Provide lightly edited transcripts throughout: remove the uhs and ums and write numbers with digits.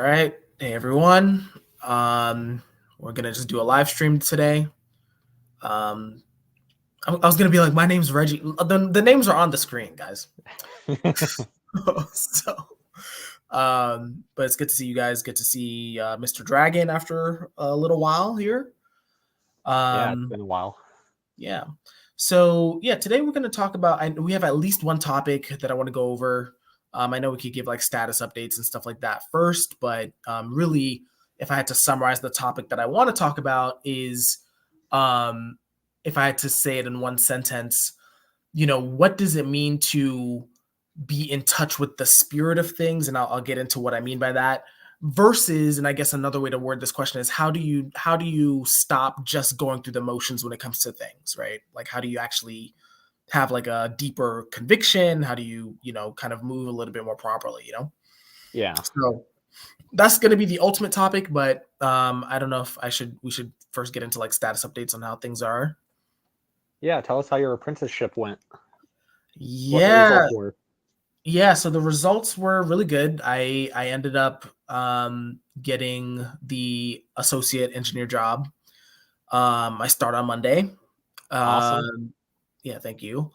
right. Hey everyone. We're gonna just do a live stream today. Um, I was gonna be like, my name's Reggie. The names are on the screen, guys. so, but it's good to see you guys. Good to see Mr. Dragon after a little while here. Yeah, it's Um, been a while. yeah. So yeah, today we're gonna talk about. We have at least one topic that I want to go over. I know we could give like status updates and stuff like that first, but really, if I had to summarize the topic that I want to talk about is, um, if I had to say it in one sentence, what does it mean to be in touch with the spirit of things? And I'll get into what I mean by that. Versus, and I guess another way to word this question is how do you stop just going through the motions when it comes to things, right? Like how do you actually have like a deeper conviction? How do you, kind of move a little bit more properly? Yeah. So that's going to be the ultimate topic, but I don't know if we should first get into like status updates on how things are. Yeah, tell us how your apprenticeship went. What the Yeah. results were. Yeah, so the results were really good. I ended up getting the associate engineer job. I start on Monday. Awesome. Yeah, thank you.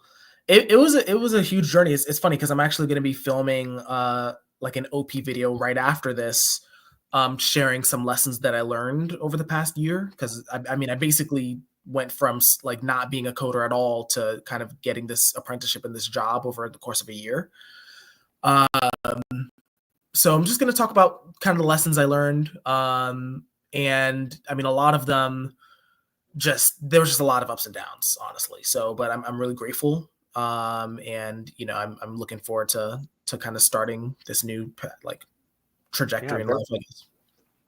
It was a huge journey. It's funny because I'm actually going to be filming like an OP video right after this, sharing some lessons that I learned over the past year. Because I mean, I basically went from like not being a coder at all to kind of getting this apprenticeship and this job over the course of a year. Um, so I'm just going to talk about kind of the lessons I learned. And I mean, a lot of them there was just a lot of ups and downs, honestly. So, but I'm really grateful. And I'm looking forward to kind of starting this new like Yeah, trajectory in life, I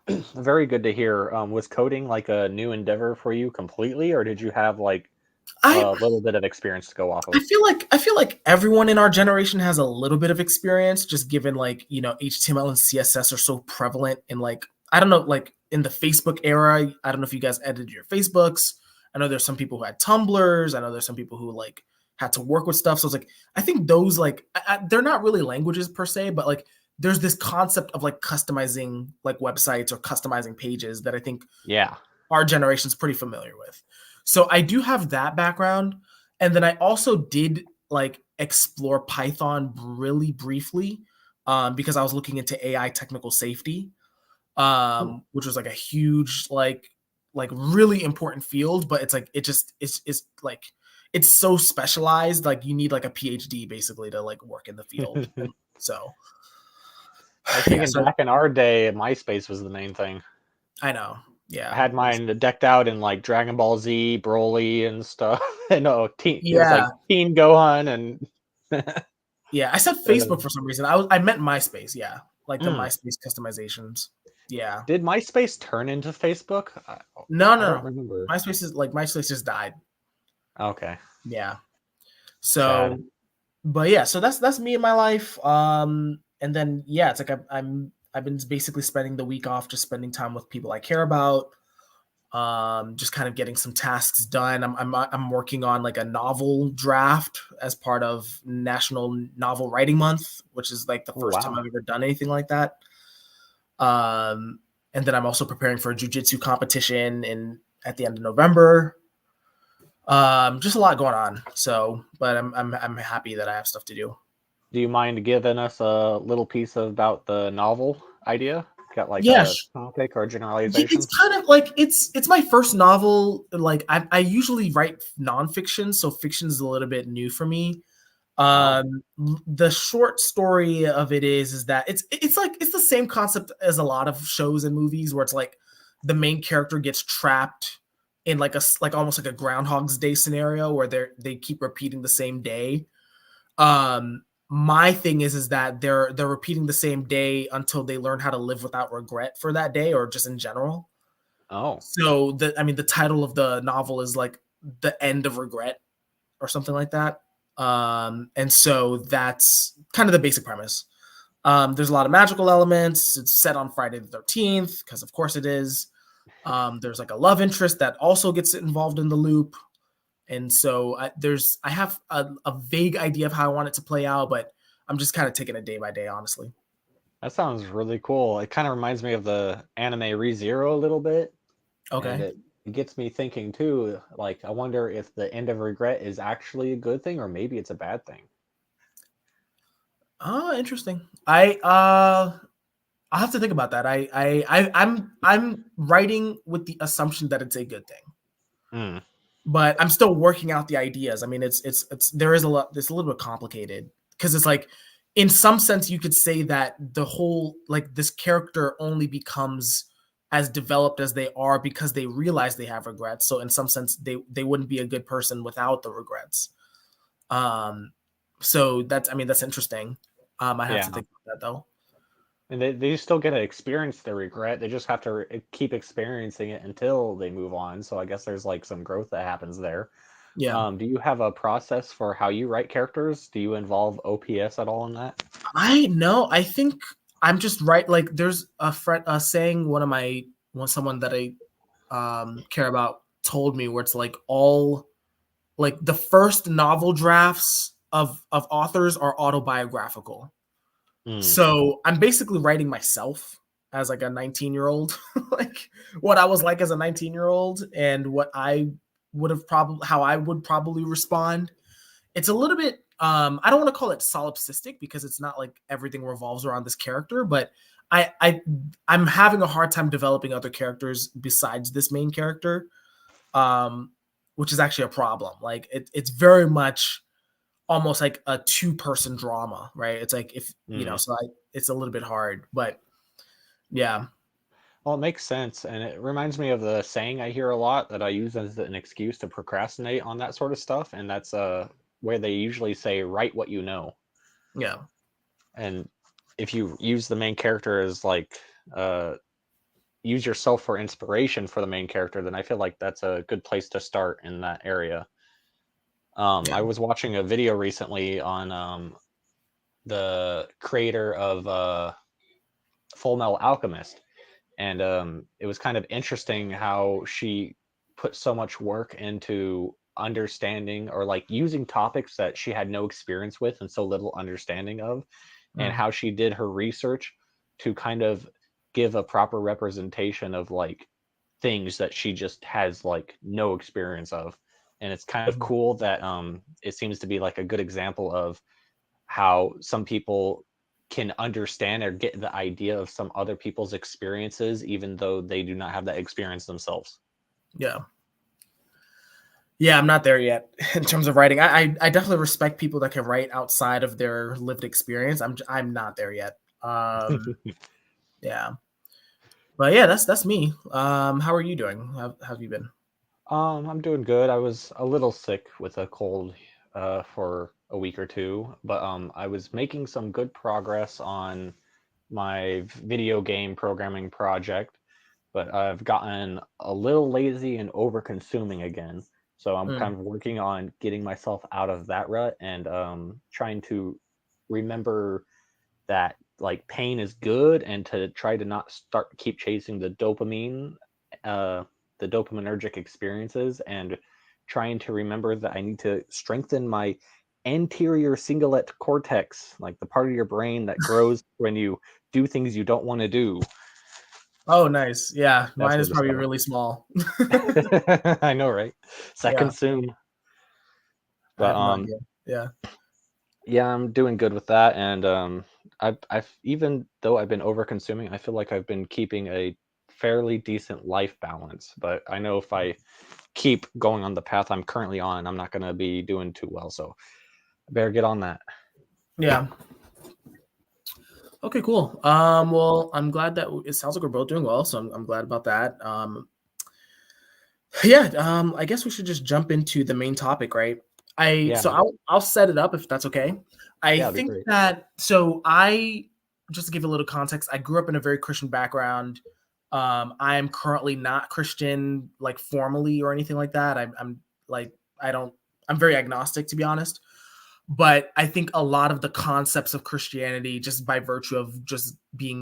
guess. very good to hear. Was coding like a new endeavor for you completely, or did you have like I a little bit of experience to go off I of? feel like everyone in our generation has a little bit of experience, just given like HTML and CSS are so prevalent in like I don't know like in the Facebook era. I don't know if you guys edited your Facebooks. I know there's some people who had Tumblrs. I know there's some people who like had to work with stuff. So it's like I think those like they're not really languages per se, but like there's this concept of like customizing like websites or customizing pages that I think Yeah. our generation's pretty familiar with. So I do have that background. And then I also did like explore Python really briefly because I was looking into AI technical safety, which was like a huge, like really important field, but it's like, it's like, it's so specialized. Like you need like a PhD basically to like work in the field. So I was yeah, thinking so back in our day, MySpace was the main thing. I know. I Yeah. had mine decked out in like Dragon Ball Z, Broly, and stuff. No, it was Yeah. like Teen Gohan and. Yeah, I said Facebook for some reason. I meant MySpace. Yeah, like the Mm. MySpace customizations. Yeah. Did MySpace turn into Facebook? No, I no, don't no. remember. MySpace just died. Okay. Yeah. Sad. So, but yeah, so that's me in my life. And then yeah, it's like I've been basically spending the week off, just spending time with people I care about. Just kind of getting some tasks done. I'm working on like a novel draft as part of National Novel Writing Month, which is like the Oh, first time wow. I've ever done anything like that. And then I'm also preparing for a jujitsu competition at the end of November. Just a lot going on. So, but I'm happy that I have stuff to do. Do you mind giving us a little piece about the novel idea? Got like Yeah, a topic or it's generalization? kind of like it's my first novel. Like I usually write nonfiction, so fiction is a little bit new for me. Oh. The short story of it is that it's like it's the same concept as a lot of shows and movies where it's like the main character gets trapped in like like almost like a Groundhog's Day scenario where they keep repeating the same day. My thing is that they're repeating the same day until they learn how to live without regret for that day or just in general. Oh. So the title of the novel is like The End of Regret or something like that. And so that's kind of the basic premise. There's a lot of magical elements. It's set on Friday the 13th because of course it is. There's like a love interest that also gets involved in the loop. And so I have a vague idea of how I want it to play out, but I'm just kind of taking it day by day, honestly. That sounds really cool. It kind of reminds me of the anime ReZero a little bit, and Okay. it gets me thinking too. Like, I wonder if the end of regret is actually a good thing, or maybe it's a bad thing. Oh, interesting. I'll have to think about that. I'm writing with the assumption that it's a good thing, Hmm. but I'm still working out the ideas. I mean, it's there is a lot. It's a little bit complicated because it's like, in some sense, you could say that the whole, like, this character only becomes as developed as they are because they realize they have regrets. So in some sense, they wouldn't be a good person without the regrets. Um, so that's, I mean, that's interesting. I have Yeah. to think about that though. And they still get to experience their regret. They just have to keep experiencing it until they move on. So I guess there's like some growth that happens there. Yeah. Do you have a process for how you write characters? Do you involve OPS at all in that? I know. I think I'm just right. Like, there's a friend, saying, someone that I care about told me, where it's like, all, like, the first novel drafts of authors are autobiographical. Hmm. So I'm basically writing myself as like a 19-year-old, like what I was like as a 19-year-old, and what I would have probably how I would probably respond. It's a little bit, I don't want to call it solipsistic, because it's not like everything revolves around this character, but I, I I'm having a hard time developing other characters besides this main character, um, which is actually a problem. Like, it's very much almost like a two-person drama, right? It's like, if you know, Hmm. so it's a little bit hard, but yeah, Well, it makes sense, and it reminds me of the saying I hear a lot that I use as an excuse to procrastinate on that sort of stuff, and that's where they usually say, "Write what you know." yeah, And if you use the main character as like uh, use yourself for inspiration for the main character, then I feel like that's a good place to start in that area. yeah. I was watching a video recently on the creator of Full Metal Alchemist, and it was kind of interesting how she put so much work into understanding or like using topics that she had no experience with and so little understanding of, and Mm, how she did her research to kind of give a proper representation of like things that she just has like no experience of. And it's kind of mhm, cool that it seems to be like a good example of how some people can understand or get the idea of some other people's experiences even though they do not have that experience themselves. yeah. Yeah, I'm not there yet in terms of writing. I definitely respect people that can write outside of their lived experience. I'm not there yet. Yeah, but yeah, that's me. How are you doing? How have you been? I'm doing good. I was a little sick with a cold for a week or two, but I was making some good progress on my video game programming project, but I've gotten a little lazy and over consuming again. So I'm kind Mm, of working on getting myself out of that rut and trying to remember that like pain is good and to try to not start keep chasing uh, the dopaminergic experiences, and trying to remember that I need to strengthen my anterior cingulate cortex, like the part of your brain that grows when you do things you don't want to do. oh, nice. Yeah, That mine is sort of probably stuff. really small. I know, right? Yeah, Second soon. I But have no idea. Yeah. yeah, I'm doing good with that, and I've even though I've been over consuming, I feel like I've been keeping a fairly decent life balance. But I know if I keep going on the path I'm currently on, I'm not going to be doing too well. So I better get on that. Yeah. Okay, cool. Well, I'm glad that it sounds like we're both doing well, so I'm glad about that. Yeah, I guess we should just jump into the main topic, right? Yeah, I'll set it up if that's okay. I yeah, it'd be think great. that so I just to give a little context, I grew up in a very Christian background. I am currently not Christian, like, formally or anything like that. I'm like, I don't. I'm very agnostic, to be honest. But I think a lot of the concepts of Christianity, just by virtue of just being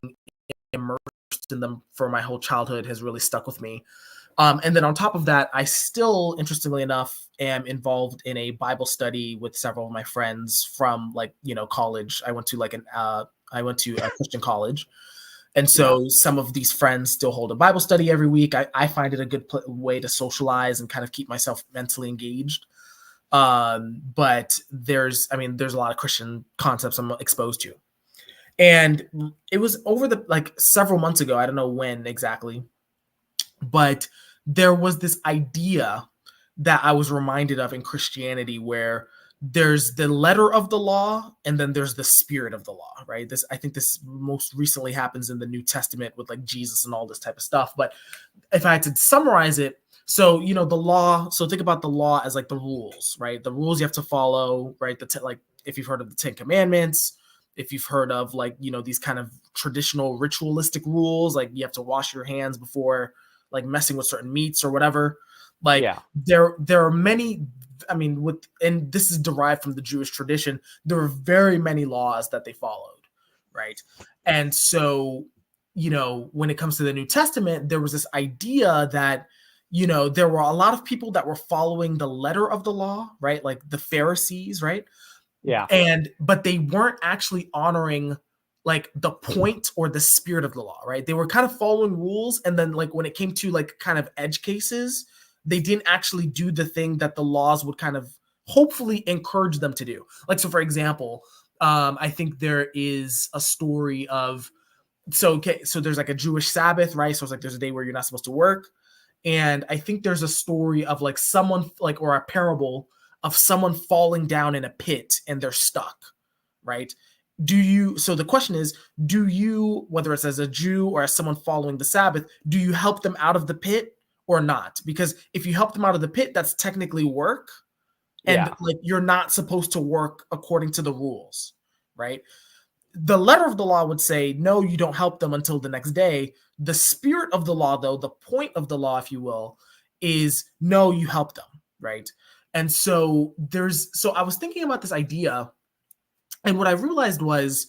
immersed in them for my whole childhood, has really stuck with me. And then on top of that, I still, interestingly enough, am involved in a Bible study with several of my friends from, like, college. I went to like I went to a Christian college. And Yeah. so some of these friends still hold a Bible study every week. I find it a good way to socialize and kind of keep myself mentally engaged. But there's a lot of Christian concepts I'm exposed to. And it was over the like several months ago, I don't know when exactly, but there was this idea that I was reminded of in Christianity where there's the letter of the law and then there's the spirit of the law, right? This I think this most recently happens in the New Testament with like Jesus and all this type of stuff. But if I had to summarize it, so the law, so think about the law as like the rules, right? The rules you have to follow, right? Like if you've heard of the 10 Commandments, if you've heard of like, these kind of traditional ritualistic rules, like you have to wash your hands before like messing with certain meats or whatever. Like Yeah. there are many, and this is derived from the Jewish tradition. There are very many laws that they followed, right? And so, when it comes to the New Testament, there was this idea that, there were a lot of people that were following the letter of the law, right? Like the Pharisees, right? Yeah. But they weren't actually honoring like the point or the spirit of the law, right? They were kind of following rules, and then like when it came to like kind of edge cases, they didn't actually do the thing that the laws would kind of hopefully encourage them to do. Like, so for example, I think there is a story of so there's like a Jewish Sabbath, right? So it's like there's a day where you're not supposed to work. And I think there's a story of like someone like or a parable of someone falling down in a pit and they're stuck, right? So the question is, do you, whether it's as a Jew or as someone following the Sabbath, do you help them out of the pit or not? Because if you help them out of the pit, that's technically work. And Yeah. like you're not supposed to work according to the rules, right? The letter of the law would say, no, you don't help them until the next day. The spirit of the law, though, the point of the law, if you will, is no, you help them, right? And so so I was thinking about this idea, and what I realized was,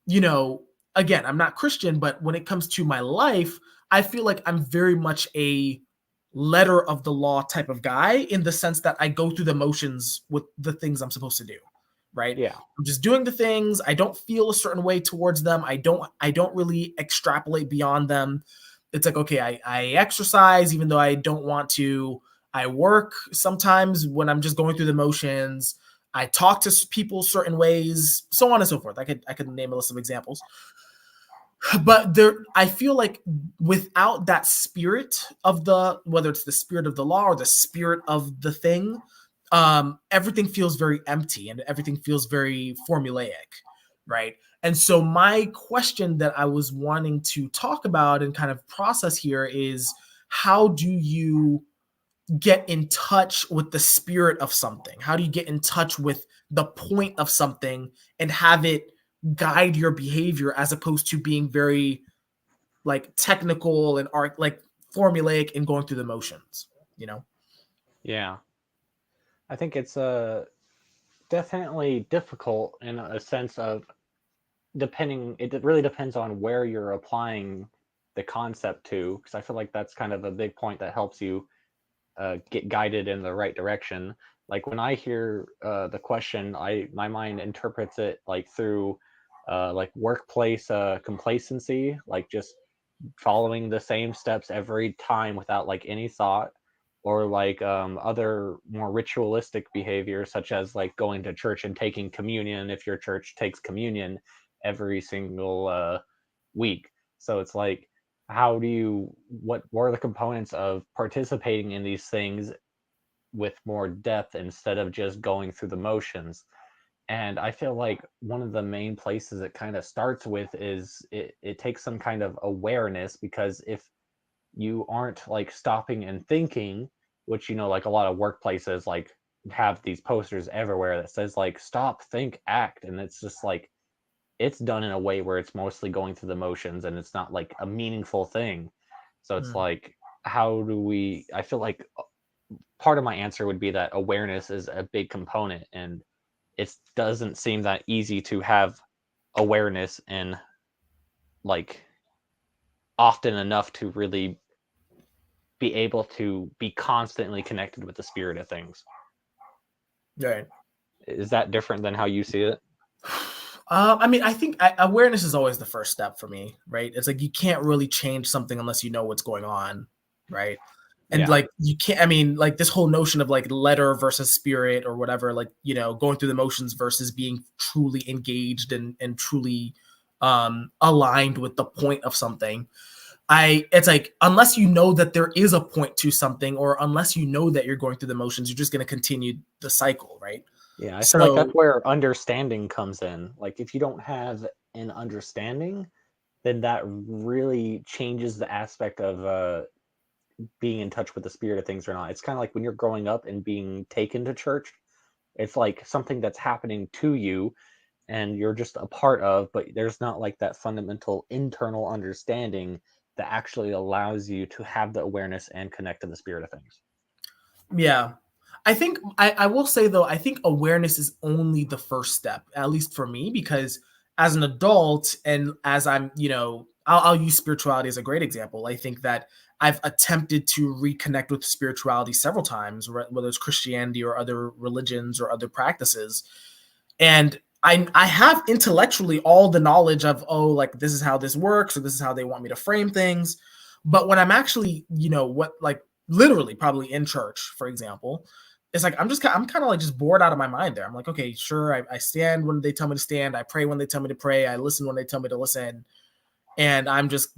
again, I'm not Christian, but when it comes to my life, I feel like I'm very much a letter of the law type of guy in the sense that I go through the motions with the things I'm supposed to do, right? Yeah. I'm just doing the things. I don't feel a certain way towards them. I don't really extrapolate beyond them. It's like, okay, I exercise even though I don't want to. I work sometimes when I'm just going through the motions. I talk to people certain ways, so on and so forth. I could name a list of examples. But I feel like without that spirit of whether it's the spirit of the law or the spirit of the thing, everything feels very empty and everything feels very formulaic, right? And so my question that I was wanting to talk about and kind of process here is, how do you get in touch with the spirit of something? How do you get in touch with the point of something and have it guide your behavior as opposed to being very like technical and art like formulaic and going through the motions, Yeah. I think it's definitely difficult in a sense of it really depends on where you're applying the concept to, because I feel like that's kind of a big point that helps you get guided in the right direction. Like when I hear the question, my mind interprets it like through like workplace complacency, like just following the same steps every time without like any thought, or like other more ritualistic behavior such as like going to church and taking communion if your church takes communion every single week. So it's like, what are the components of participating in these things with more depth instead of just going through the motions? And I feel like one of the main places it kind of starts with is it takes some kind of awareness, because if you aren't like stopping and thinking, which like a lot of workplaces like have these posters everywhere that says like stop, think, act, and it's just like it's done in a way where it's mostly going through the motions and it's not like a meaningful thing. So it's like, how do we I feel like part of my answer would be that awareness is a big component, and it doesn't seem that easy to have awareness and like often enough to really be able to be constantly connected with the spirit of things. Right. Is that different than how you see it? I mean, I think awareness is always the first step for me, right? It's like you can't really change something unless you know what's going on, right? And Yeah. like you can't. I mean, like this whole notion of like letter versus spirit or whatever, like going through the motions versus being truly engaged and truly aligned with the point of something. It's like unless you know that there is a point to something, or unless you know that you're going through the motions, you're just going to continue the cycle, right? Yeah, I feel like that's So where understanding comes in. Like if you don't have an understanding, then that really changes the aspect of being in touch with the spirit of things or not. It's kind of like when you're growing up and being taken to church. It's like something that's happening to you and you're just a part of, but there's not like that fundamental internal understanding that actually allows you to have the awareness and connect to the spirit of things. yeah. I think I will say though, I think awareness is only the first step, at least for me, because as an adult and as I'll use spirituality as a great example. I think that I've attempted to reconnect with spirituality several times, whether it's Christianity or other religions or other practices. And I have intellectually all the knowledge of, oh, like this is how this works, or this is how they want me to frame things. But when I'm actually, what like literally probably in church, for example, it's like I'm kind of like just bored out of my mind there. I'm like, okay, sure, I stand when they tell me to stand, I pray when they tell me to pray, I listen when they tell me to listen, and I'm just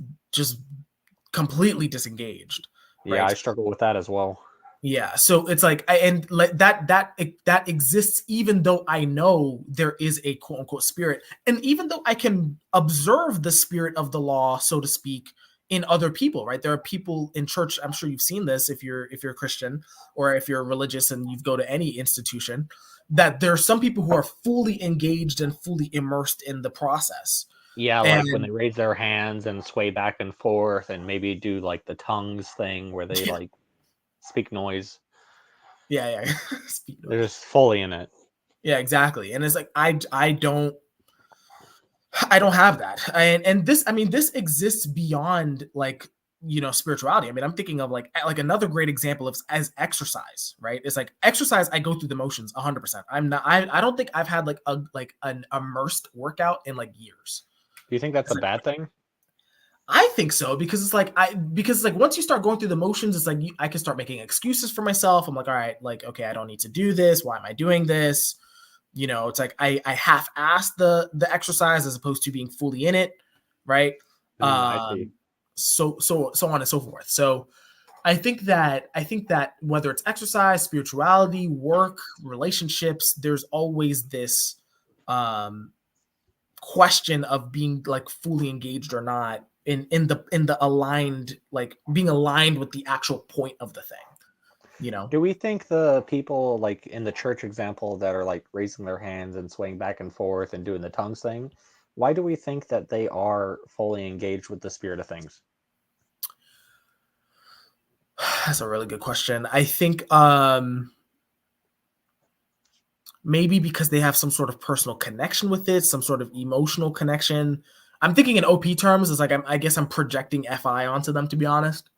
completely disengaged, Yeah, right? I struggle with that as well. Yeah, so it's like, and like that exists even though I know there is a quote unquote spirit, and even though I can observe the spirit of the law, so to speak, in other people, right? There are people in church. I'm sure you've seen this if you're a Christian or if you're religious and you go to any institution, that there are some people who are fully engaged and fully immersed in the process, Yeah, like when and they raise their hands and sway back and forth and maybe do like the tongues thing where they yeah, like speak noise. yeah. Speak They're noise. just fully in it. Yeah, exactly. And it's like I don't have that. And this, I mean, this exists beyond like, spirituality. I mean, I'm thinking of like another great example of as exercise, right? It's like exercise, I go through the motions 100%. I don't think I've had like an immersed workout in like years. Do you think that's It's a like, bad thing? I think so because it's like once you start going through the motions, it's like I can start making excuses for myself. I'm like, all right, like okay, I don't need to do this. Why am I doing this? It's like I half-assed the exercise as opposed to being fully in it, right? I see. So on and so forth. So I think that whether it's exercise, spirituality, work, relationships, there's always this um question of being like fully engaged or not in the aligned, like being aligned with the actual point of the thing. Do we think the people like in the church example that are like raising their hands and swaying back and forth and doing the tongues thing, why do we think that they are fully engaged with the spirit of things? That's a really good question. I think maybe because they have some sort of personal connection with it, some sort of emotional connection. I'm thinking in OP terms. It's like I guess I'm projecting FI onto them, to be honest.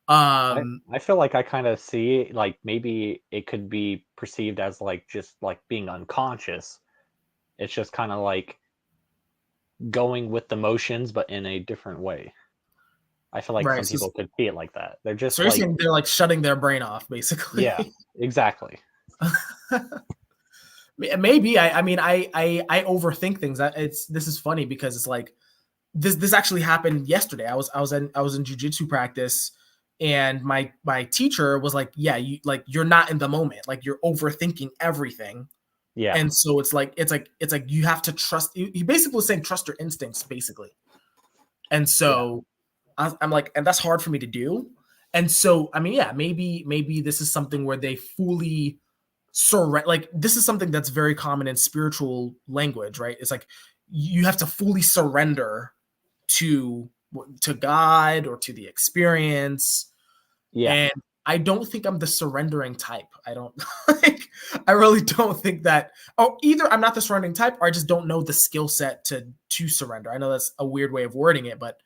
I Um, I feel like I kind of see like maybe it could be perceived as like just like being unconscious. It's just kind of like going with the motions, but in a different way. I feel like right. some people could see it like that. They're So just you're like, saying they're like shutting their brain off, basically. yeah, exactly. Maybe I mean I overthink things. This is funny because it's like this actually happened yesterday. I was in jujitsu practice, and my teacher was like, "Yeah, you're not in the moment. Like you're overthinking everything." Yeah, And so it's like you have to trust. He basically was saying trust your instincts, basically. And yeah. so I'm like, and that's hard for me to do. And so I mean, yeah, maybe this is something where they fully surrender. Like this is something that's very common in spiritual language, right? It's like you have to fully surrender to to God or to the experience. Yeah. And I don't think I'm the surrendering type. I don't like I really don't think that, oh, either I'm not the surrendering type or I just don't know the skill set to surrender. I know that's a weird way of wording it, but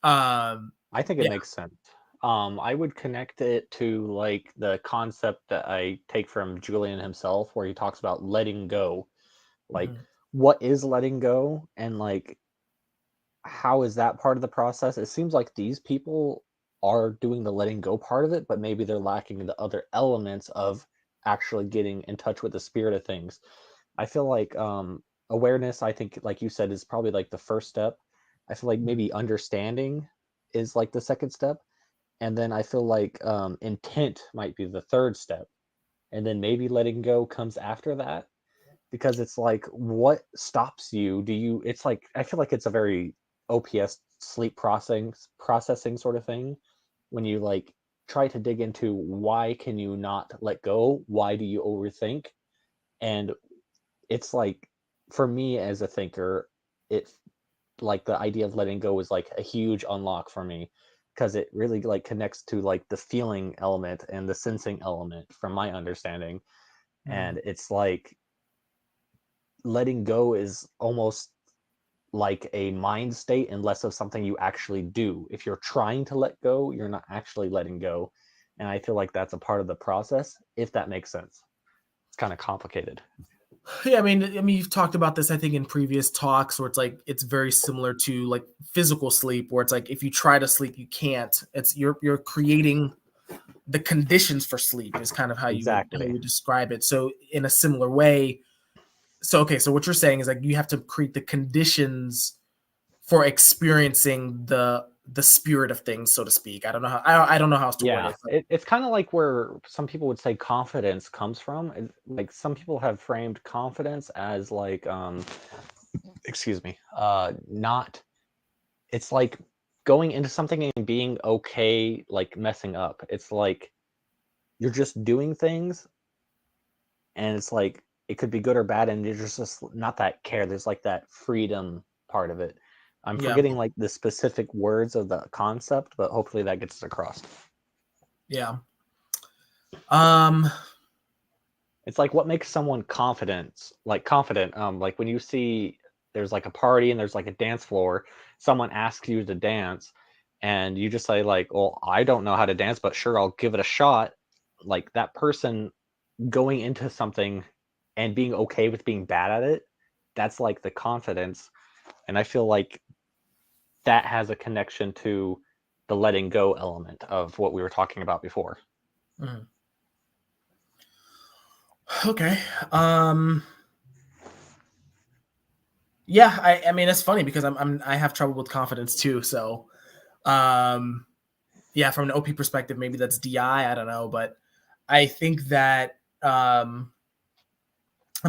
um I think it yeah. makes sense. I would connect it to like the concept that I take from Julian himself, where he talks about letting go. Like Mhm. what is letting go, and like how is that part of the process? It seems like these people are doing the letting go part of it, but maybe they're lacking the other elements of actually getting in touch with the spirit of things. I feel like awareness, I think, like you said, is probably like the first step. I feel like maybe understanding is like the second step. And then I feel like intent might be the third step. And then maybe letting go comes after that, because it's like, what stops you? Do you, it's like, I feel like it's a very OPS sleep processing sort of thing. When you like try to dig into why can you not let go? Why do you overthink? And it's like, for me as a thinker, it like the idea of letting go is like a huge unlock for me, because it really like connects to like the feeling element and the sensing element from my understanding. Mm. And it's like letting go is almost like a mind state and less of something you actually do. If you're trying to let go, you're not actually letting go. And I feel like that's a part of the process, if that makes sense. It's kind of complicated. Yeah, I mean, you've talked about this, I think, in previous talks, where it's like it's very similar to like physical sleep, where it's like if you try to sleep, you can't. It's you're creating the conditions for sleep is kind of how Exactly. you describe it. So in a similar way, so okay, so what you're saying is like you have to create the conditions for experiencing the spirit of things, so to speak. I don't know how else to word Yeah, it. But it's kind of like where some people would say confidence comes from. Like some people have framed confidence as like excuse me, not, it's like going into something and being okay like messing up. It's like you're just doing things, and it's like it could be good or bad, and there's just not that care. There's like that freedom part of it. I'm yeah, forgetting like the specific words of the concept, but hopefully that gets across. yeah. Um, It's like what makes someone confident. Like when you see there's like a party and there's like a dance floor, someone asks you to dance, and you just say like, "Well, I don't know how to dance, but sure, I'll give it a shot." Like that person going into something and being okay with being bad at it, that's like the confidence. And I feel like that has a connection to the letting go element of what we were talking about before. mm, okay. Um, yeah, I mean it's funny because I have trouble with confidence too. So um, yeah, from an OP perspective, maybe that's DI. I don't know, but I think that I'm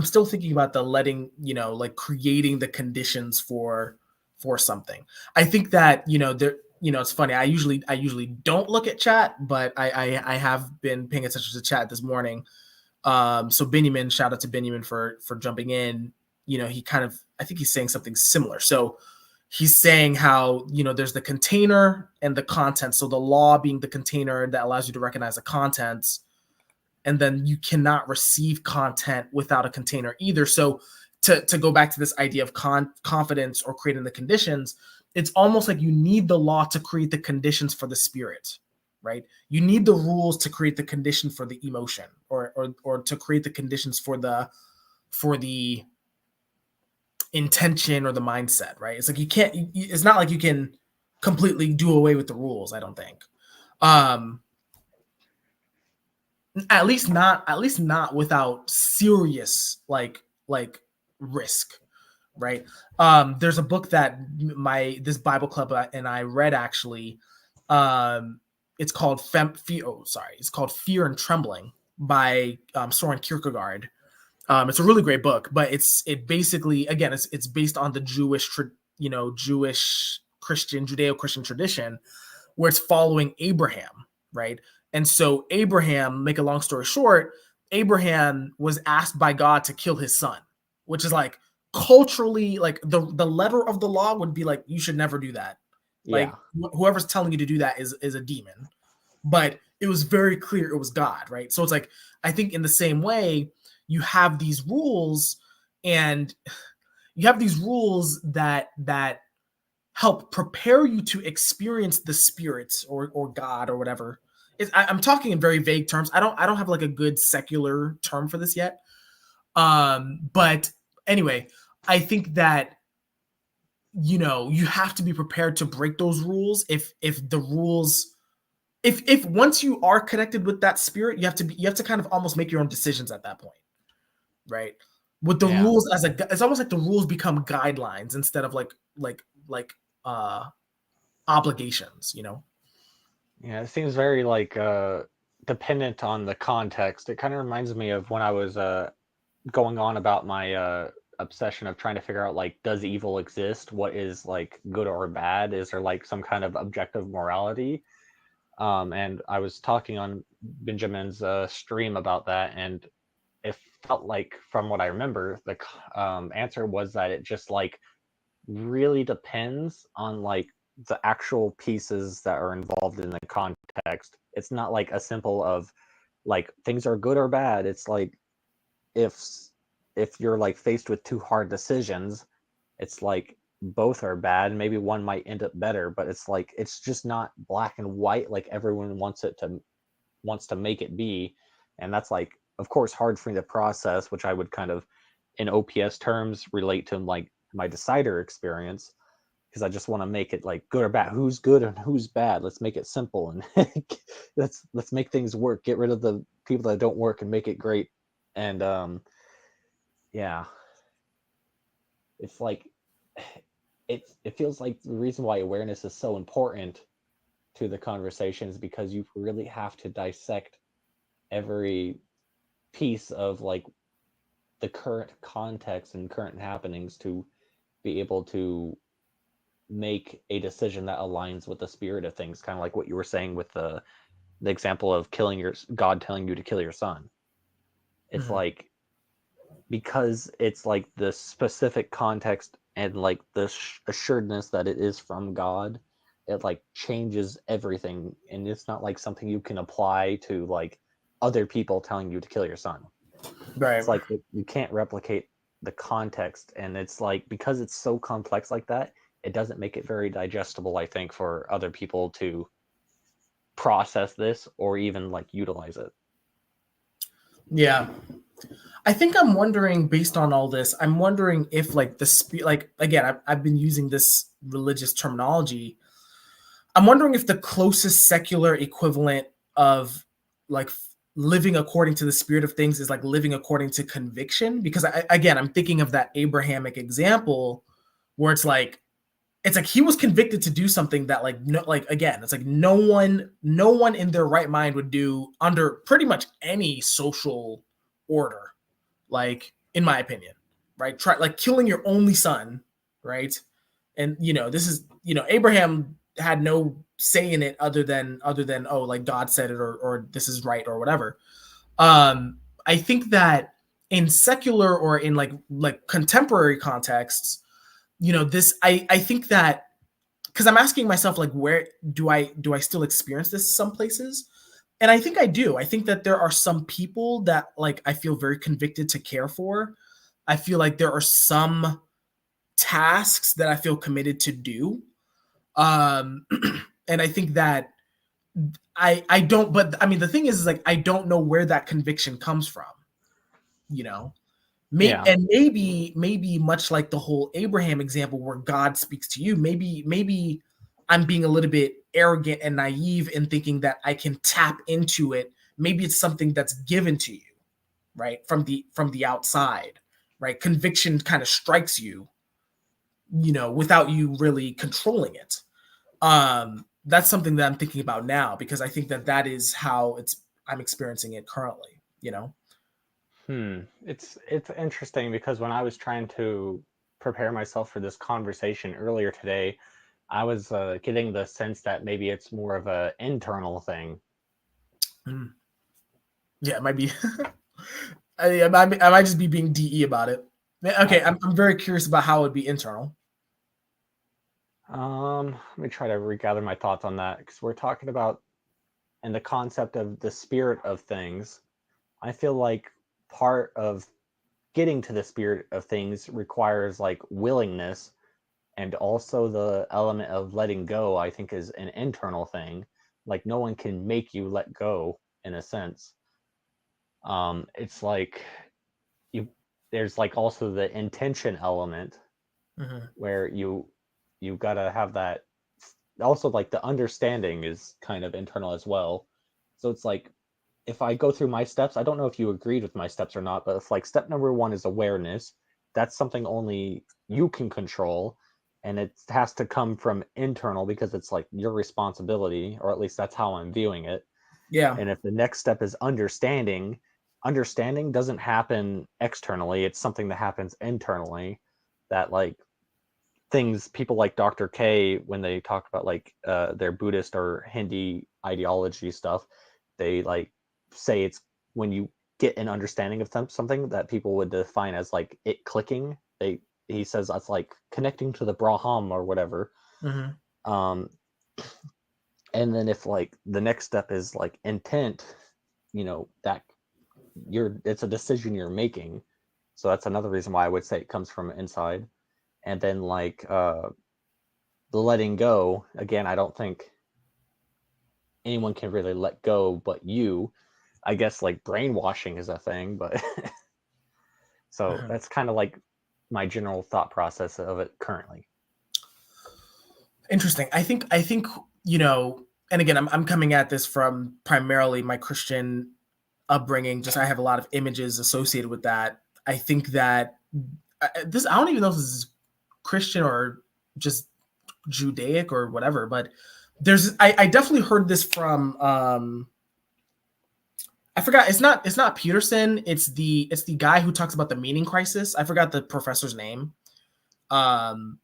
still thinking about the letting, like creating the conditions for something. I think that there, it's funny. I usually don't look at chat, but I have been paying attention to chat this morning. So Benjamin, shout out to Benjamin for jumping in. He kind of, I think he's saying something similar. So he's saying how there's the container and the content. So the law being the container that allows you to recognize the contents, and then you cannot receive content without a container either. So to go back to this idea of confidence or creating the conditions, it's almost like you need the law to create the conditions for the spirit, right? You need the rules to create the condition for the emotion, or to create the conditions for the intention or the mindset, right? It's like you can't. It's not like you can completely do away with the rules. I don't think. Um, at least not without serious like risk, right? There's a book that this Bible club and I read actually. It's called it's called Fear and Trembling by Soren Kierkegaard. It's a really great book, but it basically, again, it's based on the Jewish Christian, Judeo-Christian tradition, where it's following Abraham, right? And so Abraham, make a long story short, Abraham was asked by God to kill his son, which is like culturally, like the letter of the law would be like you should never do that. Yeah. Like whoever's telling you to do that is a demon. But it was very clear it was God, right? So it's like I think in the same way you have these rules, and you have these rules that help prepare you to experience the spirits or God or whatever. I'm talking in very vague terms. I don't have like a good secular term for this yet. But anyway, I think that you have to be prepared to break those rules if the rules if once you are connected with that spirit, you have to kind of almost make your own decisions at that point, right? With the Yeah. rules it's almost like the rules become guidelines instead of like uh obligations, you know? Yeah, it seems very like dependent on the context. It kind of reminds me of when I was going on about my obsession of trying to figure out like does evil exist? What is like good or bad? Is there like some kind of objective morality? And I was talking on Benjamin's stream about that, and it felt like, from what I remember, the answer was that it just like really depends on like the actual pieces that are involved in the context. It's not like a simple of like things are good or bad. It's like if if you're like faced with two hard decisions, it's like both are bad. Maybe one might end up better, but it's like it's just not black and white like everyone wants to make it be. And that's like of course hard for me to process, which I would kind of in OPS terms relate to like my decider experience, because I just want to make it like good or bad. Who's good and who's bad? Let's make it simple and let's make things work. Get rid of the people that don't work and make it great. And yeah, it's like it feels like the reason why awareness is so important to the conversation is because you really have to dissect every piece of like the current context and current happenings to be able to make a decision that aligns with the spirit of things, kind of like what you were saying with the example of killing your God telling you to kill your son. It's Mhm. like because it's like the specific context and like the assuredness that it is from God, it like changes everything, and it's not like something you can apply to like other people telling you to kill your son. Right. It's like you can't replicate the context, and it's like because it's so complex like that, it doesn't make it very digestible, I think, for other people to process this or even like utilize it. Yeah. I think I'm wondering, based on all this, I'm wondering if like like again, I've been using this religious terminology. I'm wondering if the closest secular equivalent of like living according to the spirit of things is like living according to conviction. Because again, I'm thinking of that Abrahamic example where it's like he was convicted to do something that like no, like again, it's like no one in their right mind would do under pretty much any social order, like in my opinion, right? Try like killing your only son, right? And this is Abraham had no say in it other than oh, like God said it, or this is right or whatever. I think that in secular or in like contemporary contexts, this I think that because I'm asking myself like where do I still experience this some places, and I think I do. I think that there are some people that like I feel very convicted to care for. I feel like there are some tasks that I feel committed to do. Um and I think that I don't, but I mean the thing is like I don't know where that conviction comes from, you know. Yeah. Maybe much like the whole Abraham example where God speaks to you, maybe I'm being a little bit arrogant and naive in thinking that I can tap into it. Maybe it's something that's given to you, right? From the outside, right? Conviction kind of strikes you, without you really controlling it. That's something that I'm thinking about now because I think that that is how I'm experiencing it currently. It's interesting because when I was trying to prepare myself for this conversation earlier today, I was getting the sense that maybe it's more of a internal thing. Mm. Yeah, it might be. I might just be being DE about it. I, Okay, I'm very curious about how it would be internal. let me try to regather my thoughts on that because we're talking about and the concept of the spirit of things. I feel like part of getting to the spirit of things requires like willingness, and also the element of letting go I think is an internal thing. Like no one can make you let go in a sense. It's like you there's like also the intention element Hmm. where you gotta have that. Also, like the understanding is kind of internal as well. So it's like if I go through my steps, I don't know if you agreed with my steps or not, but if like step number one is awareness, that's something only you can control. And it has to come from internal because it's like your responsibility, or at least that's how I'm viewing it. Yeah. And if the next step is understanding, understanding doesn't happen externally. It's something that happens internally. That like things people like Dr. K, when they talk about like their Buddhist or Hindi ideology stuff, they like say it's when you get an understanding of something that people would define as like it clicking. He says that's like connecting to the Braham or whatever. Hmm. Um, and then if like the next step is like intent, that it's a decision you're making. So that's another reason why I would say it comes from inside. And then like the letting go, again, I don't think anyone can really let go but you. I guess like brainwashing is a thing, but so Hmm. that's kind of like my general thought process of it currently. Interesting. I think and again, I'm coming at this from primarily my Christian upbringing. Just I have a lot of images associated with that. I think that I don't even know if this is Christian or just Judaic or whatever, but I definitely heard this from I forgot, it's not Peterson, it's the guy who talks about the meaning crisis. I forgot the professor's name. Um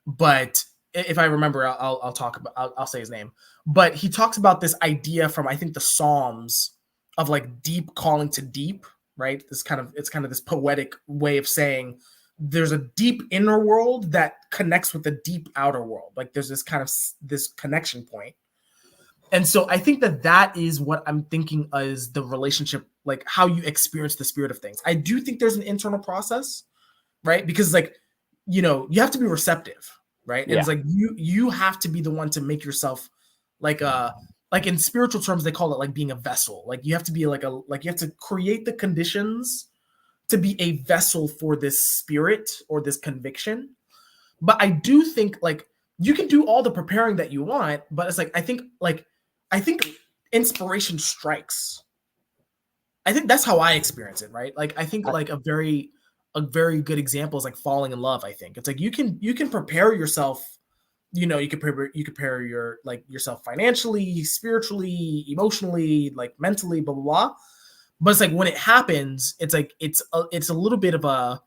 but if I remember, I'll talk about, I'll say his name. But he talks about this idea from, I think, the Psalms, of like deep calling to deep, right? It's kind of this poetic way of saying there's a deep inner world that connects with the deep outer world. Like there's this kind of this connection point. And so I think that that is what I'm thinking is the relationship, like how you experience the spirit of things. I do think there's an internal process, right? Because like, you have to be receptive, right? And it's Yeah. like you have to be the one to make yourself like like in spiritual terms they call it like being a vessel. Like you have to be like you have to create the conditions to be a vessel for this spirit or this conviction. But I do think like you can do all the preparing that you want, but it's like I think inspiration strikes. I think that's how I experience it, right? Like I think I, like a very good example is like falling in love. I think it's like you can prepare yourself. You can prepare your like yourself financially, spiritually, emotionally, like mentally, blah blah blah. But it's like when it happens, it's like it's a little bit of a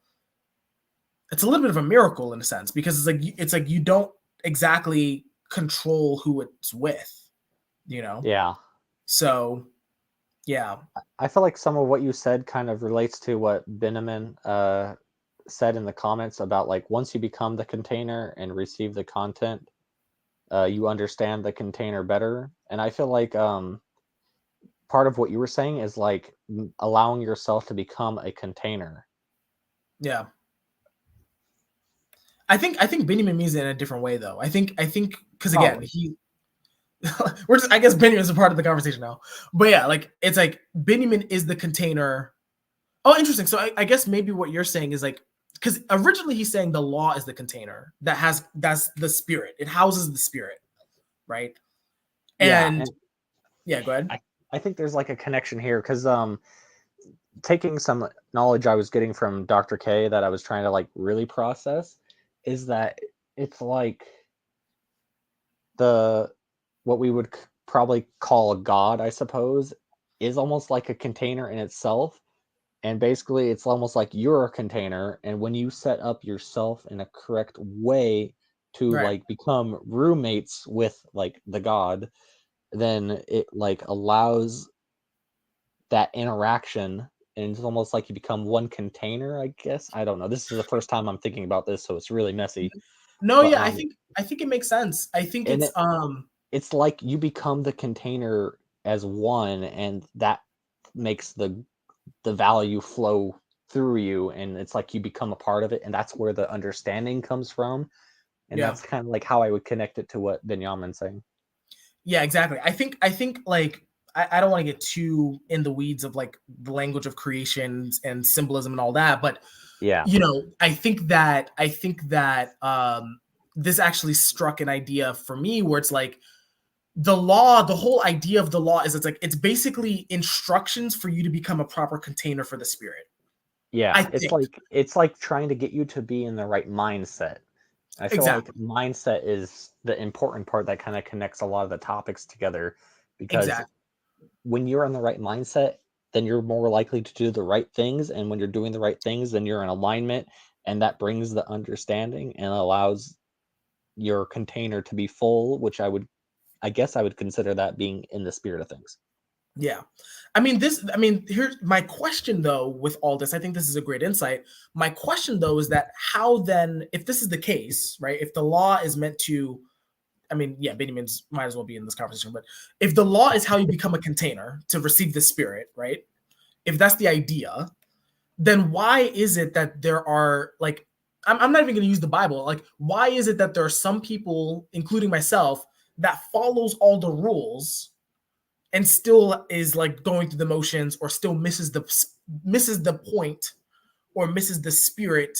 miracle in a sense, because it's like you don't exactly control who it's with, you know. yeah. So yeah, I feel like some of what you said kind of relates to what Benjamin said in the comments about like once you become the container and receive the content, you understand the container better. And I feel like part of what you were saying is like allowing yourself to become a container. yeah. I think Benjamin means it in a different way though. I think because again Probably. we're just, I guess Benjamin's a part of the conversation now. But yeah, like it's like Benjamin is the container. Oh, interesting. So I guess maybe what you're saying is like, because originally he's saying the law is the container that's the spirit. It houses the spirit, right? Yeah, And and yeah, go ahead. I think there's like a connection here because taking some knowledge I was getting from Dr. K that I was trying to like really process is that it's like the what we would probably call a god, I suppose, is almost like a container in itself. And basically, it's almost like you're a container. And when you set up yourself in a correct way to Right. like become roommates with like the god, then it like allows that interaction. And it's almost like you become one container, I guess. I don't know. This is the first time I'm thinking about this, so it's really messy. No, But yeah, I think it makes sense. I think and it's it's like you become the container as one, and that makes the value flow through you, and it's like you become a part of it, and that's where the understanding comes from. And yeah. that's kind of like how I would connect it to what Benjamin's saying. Yeah, exactly. I think like I don't want to get too in the weeds of like the language of creations and symbolism and all that, but Yeah. I think that this actually struck an idea for me where it's like the law, the whole idea of the law is it's basically instructions for you to become a proper container for the spirit. I Yeah, think. it's like trying to get you to be in the right mindset. I feel like Exactly. mindset is the important part that kind of connects a lot of the topics together, because Exactly. when you're in the right mindset, then you're more likely to do the right things, and when you're doing the right things, then you're in alignment, and that brings the understanding and allows your container to be full, which I guess I would consider that being in the spirit of things. Yeah. Here's my question though with all this. I think this is a great insight. My question though is that how then, if this is the case, right? If the law is meant to, yeah, Benjamin's might as well be in this conversation, but if the law is how you become a container to receive the spirit, right? If that's the idea, then why is it that there are like, I'm not even going to use the Bible. Like, why is it that there are some people, including myself, that follows all the rules and still is like going through the motions or still misses the point or misses the spirit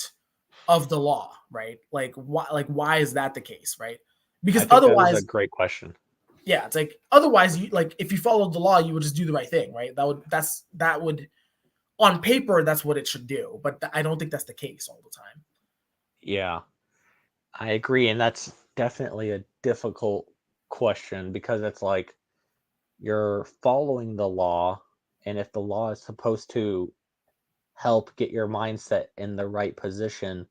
of the law, right? Like why is that the case, right? I Because think that is a otherwise, great question. yeah, it's like otherwise you like if you followed the law, you would just do the right thing, right? That would on paper that's what it should do, but I don't think that's the case all the time. Yeah, I agree, and that's definitely a difficult question, because it's like you're following the law, and if the law is supposed to help get your mindset in the right position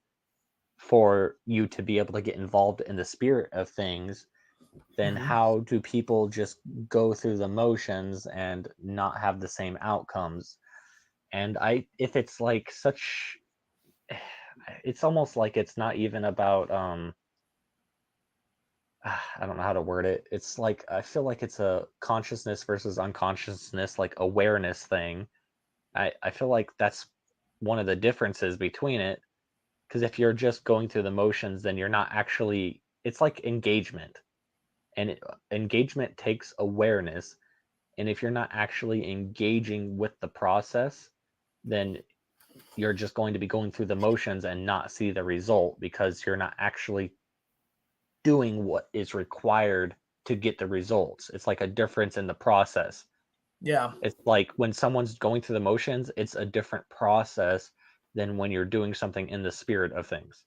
for you to be able to get involved in the spirit of things, then Mhm. how do people just go through the motions and not have the same outcomes? And if it's like such, it's almost like it's not even about I don't know how to word it. It's like I feel like it's a consciousness versus unconsciousness, like awareness thing. I feel like that's one of the differences between it, because if you're just going through the motions, then you're not actually, it's like engagement, and engagement takes awareness, and if you're not actually engaging with the process, then you're just going to be going through the motions and not see the result, because you're not actually doing what is required to get the results. It's like a difference in the process. Yeah. It's like when someone's going through the motions, it's a different process than when you're doing something in the spirit of things.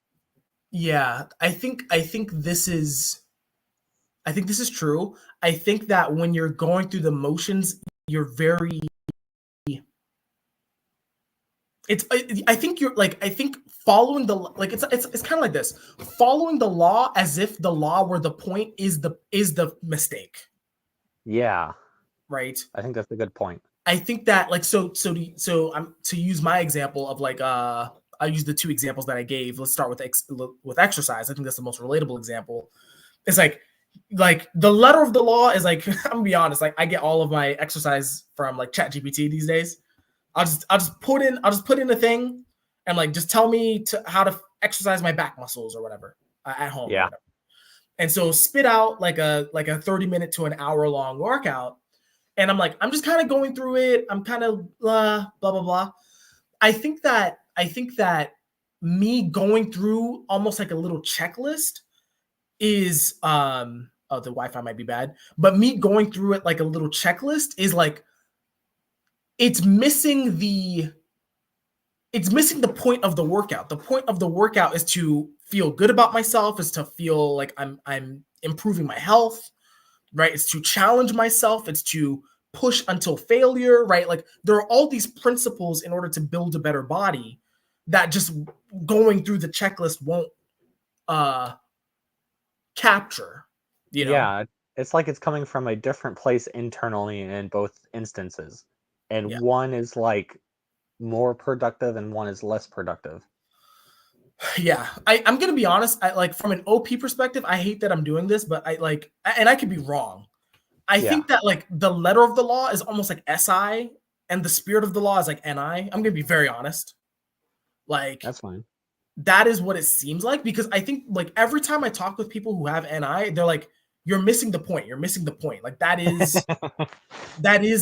Yeah, I think this is true. I think that when you're going through the motions, you're very it's I think you're like I think following the like it's kind of like this. Following the law as if the law were the point is the mistake, Yeah, right? I think that's a good point. I think that like so I'm to use my example of like I use the two examples that I gave. Let's start with exercise. I think that's the most relatable example. It's like the letter of the law is like I'm gonna be honest, like I get all of my exercise from like ChatGPT these days. I'll just put in a thing and like just tell me how to exercise my back muscles or whatever at home or Yeah. whatever. And so spit out like a 30-minute to an hour long workout. And I'm like, I'm just kind of going through it. I'm kind of blah blah blah. I think that me going through almost like a little checklist is oh, the Wi-Fi might be bad, but me going through it like a little checklist is like it's missing the it's missing the point of the workout. The point of the workout is to feel good about myself, is to feel like I'm improving my health, right? It's to challenge myself, it's to push until failure, right? Like there are all these principles in order to build a better body that just going through the checklist won't uh capture, you know? Yeah, it's like it's coming from a different place internally in both instances. And Yeah. one is like more productive and one is less productive. Yeah, I'm gonna be honest. I like from an OP perspective, I hate that I'm doing this, but and I could be wrong. I Yeah, think that like the letter of the law is almost like SI, and the spirit of the law is like NI. I'm gonna be very honest. Like that's fine. that is what it seems like because I think like every time I talk with people who have NI, they're like, you're missing the point. You're missing the point. Like that is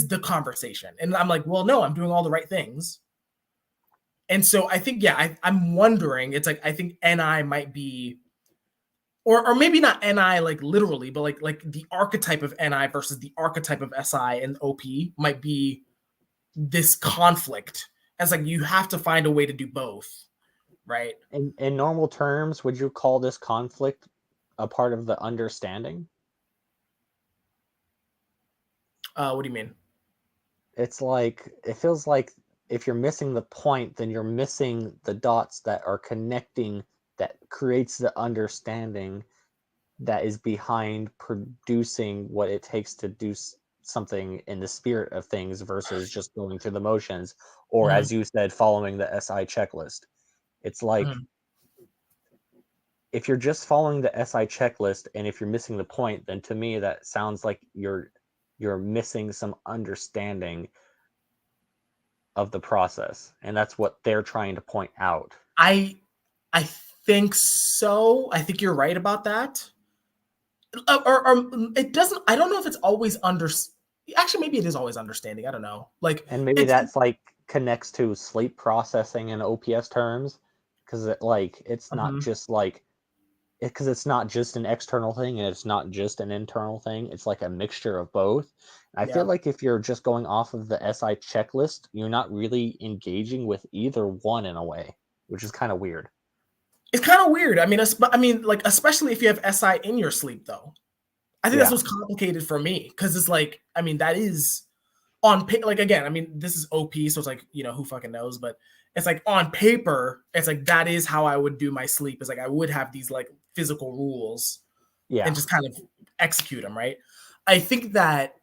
the conversation. And I'm like, well, no, I'm doing all the right things. And so I think, yeah, I'm wondering, it's like, I think NI might be, or maybe not NI like literally, but like the archetype of NI versus the archetype of SI and OP might be this conflict. As like, you have to find a way to do both, right? In normal terms, would you call this conflict a part of the understanding? What do you mean? It's like, it feels like if you're missing the point, then you're missing the dots that are connecting, that creates the understanding that is behind producing what it takes to do something in the spirit of things versus just going through the motions, or Mhm, as you said, following the SI checklist. It's like, mhm. if you're just following the SI checklist and if you're missing the point, then to me that sounds like you're missing some understanding of the process, and that's what they're trying to point out. I I think so. I think you're right about that. Or it doesn't. I don't know if it's always under. Actually, maybe it is always understanding. I don't know. Like And maybe it's. that's like connects to sleep processing in OPS terms, because it's not Mhm. just like, because it's not just an external thing and it's not just an internal thing. It's like a mixture of both. I feel Yeah, like if you're just going off of the SI checklist, you're not really engaging with either one in a way, which is kind of weird. it's kind of weird. I mean, like especially if you have SI in your sleep, though. I think that's Yeah. what's complicated for me because it's like, I mean, that is on like again. I mean, this is OP, so it's like who fucking knows, but it's like on paper, it's like that is how I would do my sleep. Is like I would have these like physical rules and Yeah. just kind of execute them, right? I think that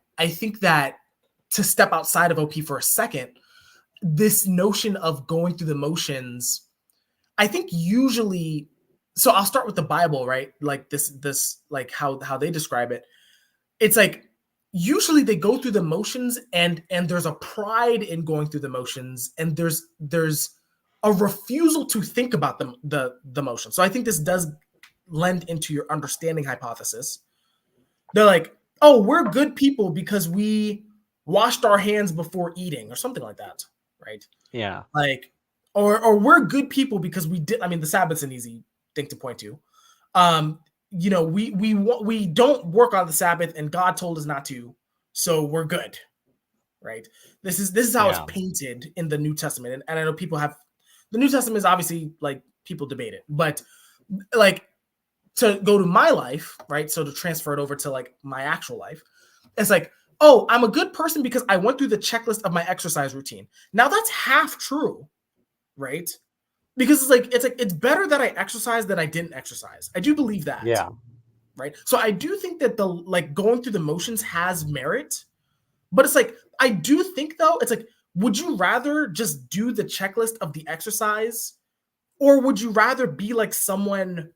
to step outside of OP for a second, this notion of going through the motions, I think usually, so I'll start with the Bible, right? Like this like how they describe it. It's like usually they go through the motions and there's a pride in going through the motions and there's a refusal to think about the motion. So I think this does lend into your understanding hypothesis. They're like, oh, we're good people because we washed our hands before eating or something like that, right? Yeah. Like, or we're good people because we did. I mean, the Sabbath's an easy thing to point to. Um, we don't work on the Sabbath, and God told us not to, so we're good, right? This is how it's Yeah. painted in the New Testament, and I know people have the New Testament is obviously like people debate it, but like to go to my life, right? So to transfer it over to like my actual life, it's like, oh, I'm a good person because I went through the checklist of my exercise routine. Now that's half true, right? Because it's better that I exercise than I didn't exercise. I do believe that, Yeah. right? So I do think that the like going through the motions has merit, but it's like I do think though, it's like, would you rather just do the checklist of the exercise, or would you rather be like someone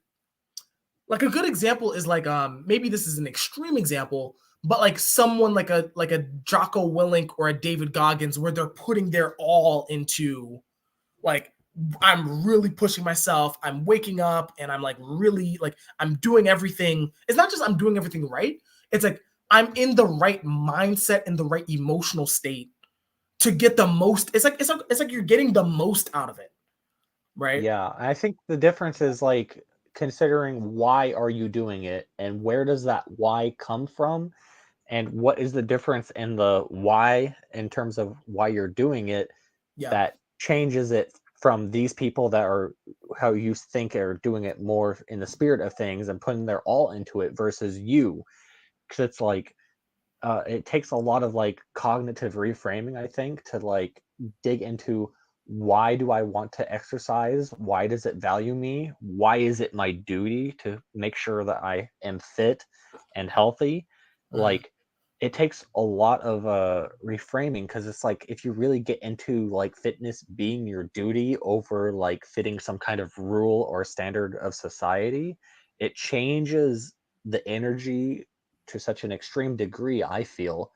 like a good example is like maybe this is an extreme example, but like someone like a Jocko Willink or a David Goggins where they're putting their all into like I'm really pushing myself. I'm waking up and I'm like really like I'm doing everything. It's not just I'm doing everything right. It's like I'm in the right mindset and the right emotional state to get the most. It's like you're getting the most out of it, right? Yeah, I think the difference is like considering why are you doing it and where does that why come from, and what is the difference in the why in terms of why you're doing it Yeah. that changes it from these people that are how you think are doing it more in the spirit of things and putting their all into it versus you, because it's like it takes a lot of like cognitive reframing, I think, to like dig into why do I want to exercise? Why does it value me? Why is it my duty to make sure that I am fit and healthy? Mhm. Like, it takes a lot of reframing, because it's like if you really get into like fitness being your duty over like fitting some kind of rule or standard of society, it changes the energy to such an extreme degree, I feel,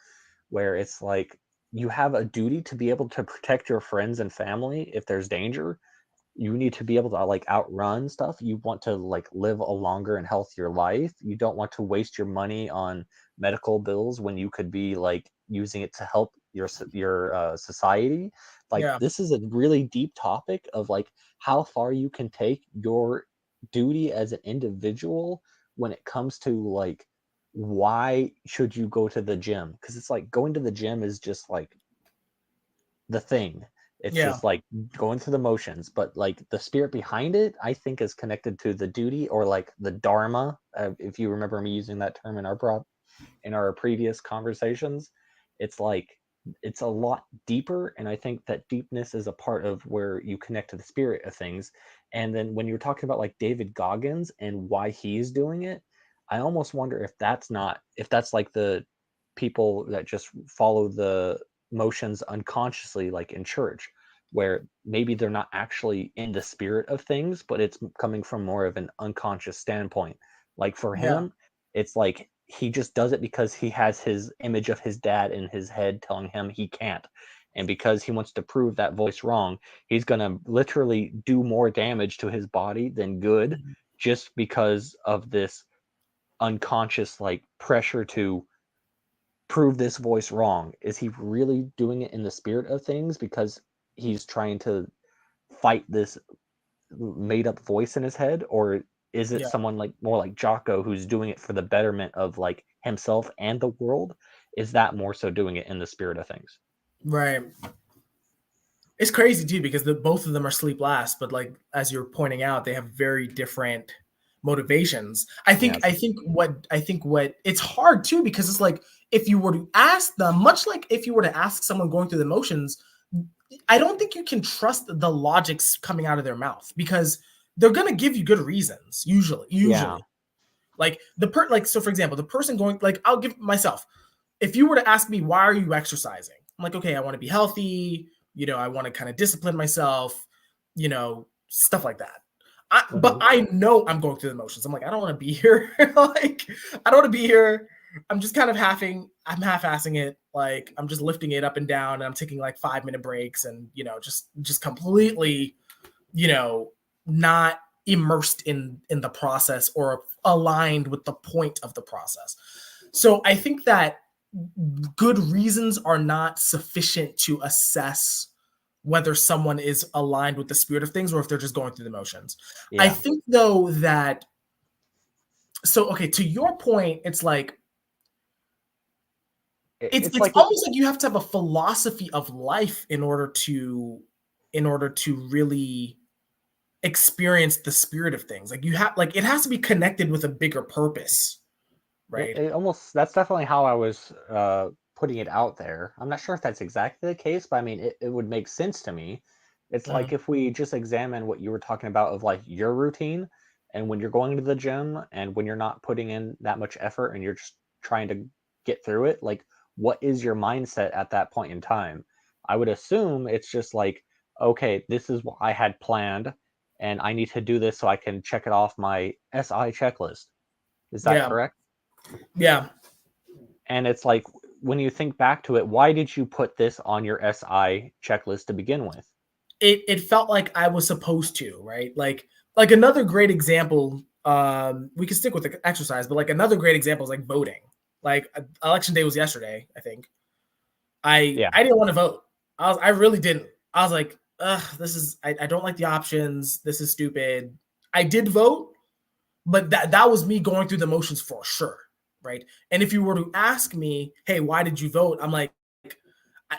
where it's like you have a duty to be able to protect your friends and family if there's danger, you need to be able to like outrun stuff. You want to like live a longer and healthier life. You don't want to waste your money on medical bills when you could be like using it to help your society. Like Yeah. this is a really deep topic of like how far you can take your duty as an individual when it comes to like why should you go to the gym, because it's like going to the gym is just like the thing. It's Yeah. just like going through the motions, but like the spirit behind it, I think, is connected to the duty or like the dharma. If you remember me using that term in our previous conversations, it's like it's a lot deeper, and I think that deepness is a part of where you connect to the spirit of things. And then when you're talking about like David Goggins and why he's doing it, I almost wonder if that's like the people that just follow the motions unconsciously, like in church, where maybe they're not actually in the spirit of things, but it's coming from more of an unconscious standpoint. Like for Yeah. him, it's like he just does it because he has his image of his dad in his head telling him he can't. And because he wants to prove that voice wrong, he's going to literally do more damage to his body than good, Mhm. just because of this unconscious like pressure to prove this voice wrong. Is he really doing it in the spirit of things because he's trying to fight this made up voice in his head, or is it Yeah. someone like more like Jocko who's doing it for the betterment of like himself and the world? Is that more so doing it in the spirit of things? Right. It's crazy too because both of them are sleep last, but like as you're pointing out, they have very different motivations. Yeah. I think what it's hard too because it's like if you were to ask them, much like if you were to ask someone going through the motions, I don't think you can trust the logics coming out of their mouth because they're gonna give you good reasons usually. Yeah. Like like so for example, the person going like I'll give myself if you were to ask me why are you exercising, I'm like, okay, I want to be healthy, I want to kind of discipline myself, stuff like that. But Hmm. I know I'm going through the motions. I'm like, I don't want to be here. Like, I don't want to be here. I'm just kind of I'm half-assing it. Like, I'm just lifting it up and down, and I'm taking like 5-minute breaks, and just completely, you know, not immersed in the process or aligned with the point of the process. So I think that good reasons are not sufficient to assess whether someone is aligned with the spirit of things or if they're just going through the motions. I Yeah. think though that so okay, to your point, it's like It's it's like almost like you have to have a philosophy of life in order to really experience the spirit of things. Like you have like it has to be connected with a bigger purpose, right? it almost, that's definitely how I was putting it out there. I'm not sure if that's exactly the case, but I mean, it would make sense to me. It's like Mhm. if we just examine what you were talking about of like your routine, and when you're going to the gym and when you're not putting in that much effort and you're just trying to get through it, like what is your mindset at that point in time? I would assume it's just like, okay, this is what I had planned, and I need to do this so I can check it off my SI checklist. Is that Yeah. correct? Yeah. And it's like, when you think back to it, why did you put this on your SI checklist to begin with? It felt like I was supposed to, right? Like another great example, we can stick with the exercise, but like another great example is like voting. Like election day was yesterday, I think. Yeah. I didn't want to vote. I really didn't. I was like, ugh, I don't like the options. This is stupid. I did vote, but that was me going through the motions for sure, right? And if you were to ask me, hey, why did you vote? I'm like,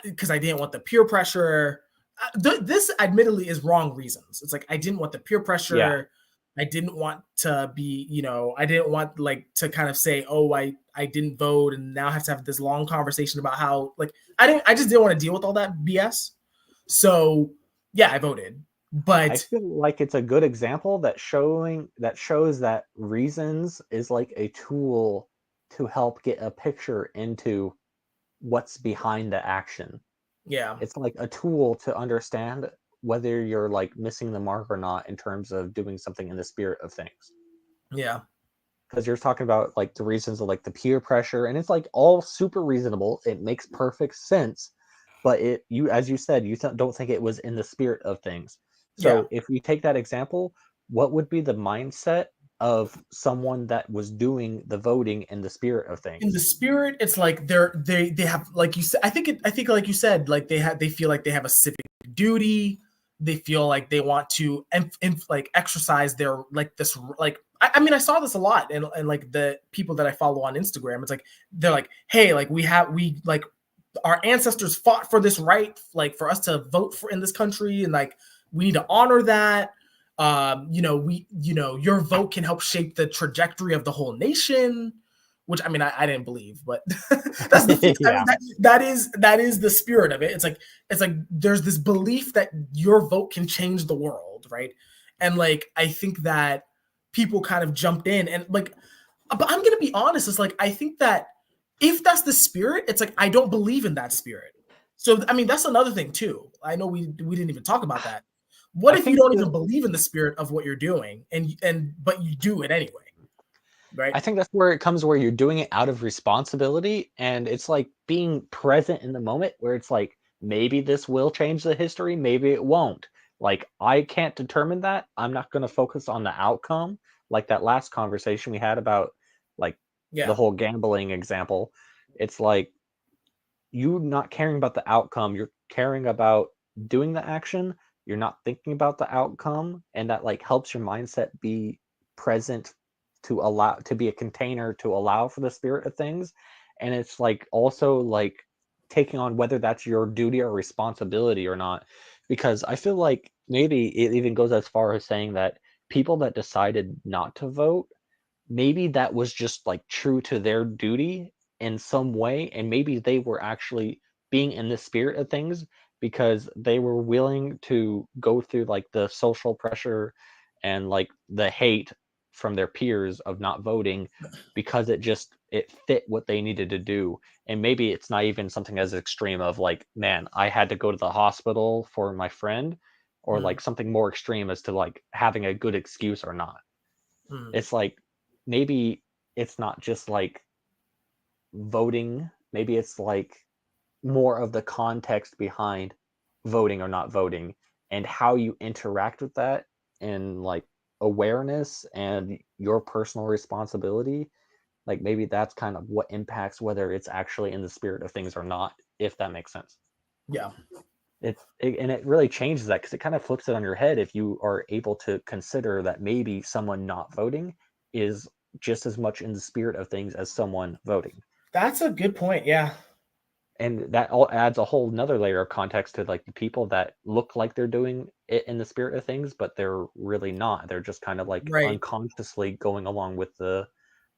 because I didn't want the peer pressure. This admittedly is wrong reasons. It's like I didn't want the peer Yeah. pressure. I didn't want to be, I didn't want like to kind of say, oh, I didn't vote and now I have to have this long conversation about how like I just didn't want to deal with all that BS. So yeah, I voted. I But feel like it's a good example that shows that reasons is like a tool to help get a picture into what's behind the action. yeah, It's like a tool to understand whether you're like missing the mark or not in terms of doing something in the spirit of things. yeah, Because you're talking about like the reasons of like the peer pressure, and it's like all super reasonable. It makes perfect sense, but it you as you said, don't think it was in the spirit of things. Yeah. So if we take that example, what would be the mindset of someone that was doing the voting in the spirit of In the things? spirit, it's like they have, like you said, I think like you said, like they feel like they have a civic duty. They feel like they want to like exercise their like this like I mean I saw this a lot and like the people that I follow on Instagram. It's like they're like, hey, like we like our ancestors fought for this right, like for us to vote for in this country, and like we need to honor that. Your vote can help shape the trajectory of the whole nation, which I mean I didn't believe, but that's the I mean, Yeah. that is the spirit of it. It's like there's this belief that your vote can change the world, right? And like I think that people kind of jumped in and like, but I'm gonna be honest, it's like I think that if that's the spirit, it's like I don't believe in that spirit. So I mean that's another thing too. I know we didn't even talk about that. What I if you think don't the even believe in the spirit of what you're doing and but you do it anyway, right? I think that's where it comes where you're doing it out of responsibility, and it's like being present in the moment where it's like maybe this will change the history, maybe it won't. Like I can't determine that. I'm not going to focus on the outcome, like that last conversation we had about like the Yeah. whole gambling example. It's like you not caring about the outcome, you're caring about doing the action, you're not thinking about the outcome, and that like helps your mindset be present to allow to be a container to allow for the spirit of things. And it's like also like taking on whether that's your duty or responsibility or not, because I feel like maybe it even goes as far as saying that people that decided not to vote, maybe that was just like true to their duty in some way, and maybe they were actually being in the spirit of things because they were willing to go through like the social pressure and like the hate from their peers of not voting because it fit what they needed to do. And maybe it's not even something as extreme of like, man, I had to go to the hospital for my friend, or Mm, like something more extreme as to like having a good excuse or not. mm. It's like maybe it's not just like voting, maybe it's like more of the context behind voting or not voting and how you interact with that, and like awareness and your personal responsibility. Like maybe that's kind of what impacts whether it's actually in the spirit of things or not, if that makes sense. Yeah. And it really changes that because it kind of flips it on your head if you are able to consider that maybe someone not voting is just as much in the spirit of things as someone voting. That's a good point. Yeah. And that all adds a whole nother layer of context to like the people that look like they're doing it in the spirit of things, but they're really not. They're just kind of like Right. unconsciously going along with the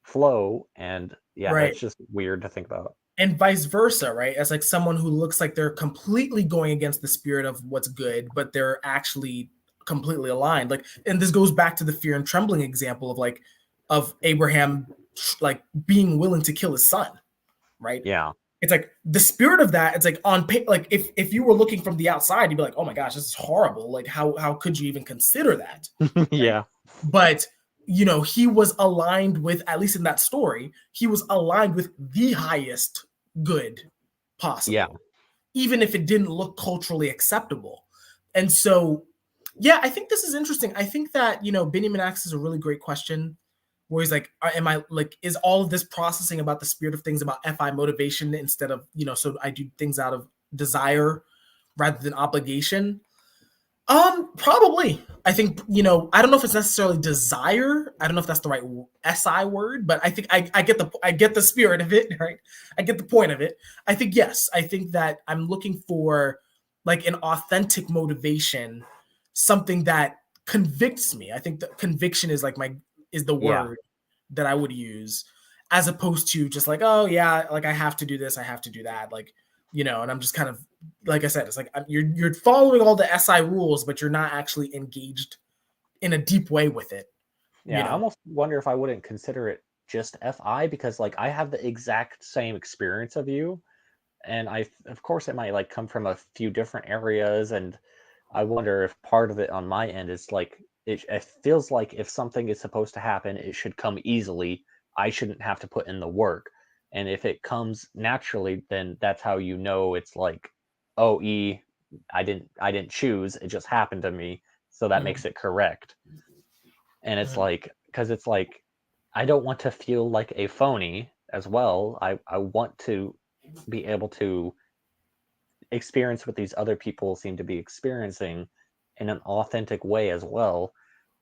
flow. And yeah, that's Right. just weird to think about. And vice versa, right? As like someone who looks like they're completely going against the spirit of what's good, but they're actually completely aligned. Like, and this goes back to the fear and trembling example of like of Abraham like being willing to kill his son, right? Yeah. It's like the spirit of that. It's like on like if you were looking from the outside, you'd be like, oh my gosh, this is horrible. Like how could you even consider that, right? Yeah. But he was aligned with, at least in that story, he was aligned with the highest good Yeah. possible, even if it didn't look culturally acceptable. And so, yeah, I think this is interesting. I think that, Benjamin asks a really great question where he's like, am I like, is all of this processing about the spirit of things about FI motivation instead of, so I do things out of desire rather than obligation? Probably. I think, I don't know if it's necessarily desire. I don't know if that's the right SI word, but I think I get the spirit of it, right? I get the point of it. I think yes. I think that I'm looking for like an authentic motivation, something that convicts me. I think that conviction is like is the Yeah. word that I would use, as opposed to just like, oh yeah, like I have to do this, I have to do that, like, and I'm just kind of, like I said, it's like you're following all the SI rules, but you're not actually engaged in a deep way with it. You Yeah, I know. almost wonder if I wouldn't consider it just FI because like I have the exact same experience of you, and of course it might like come from a few different areas, and I wonder if part of it on my end is like it feels like if something is supposed to happen, it should come easily. I shouldn't have to put in the work. And if it comes naturally, then that's how it's like, oh, I didn't choose, it just happened to me. so that Mhm. makes it correct. And it's Mhm. like, because it's like, I don't want to feel like a phony as well. I want to be able to experience what these other people seem to be experiencing in an authentic way as well.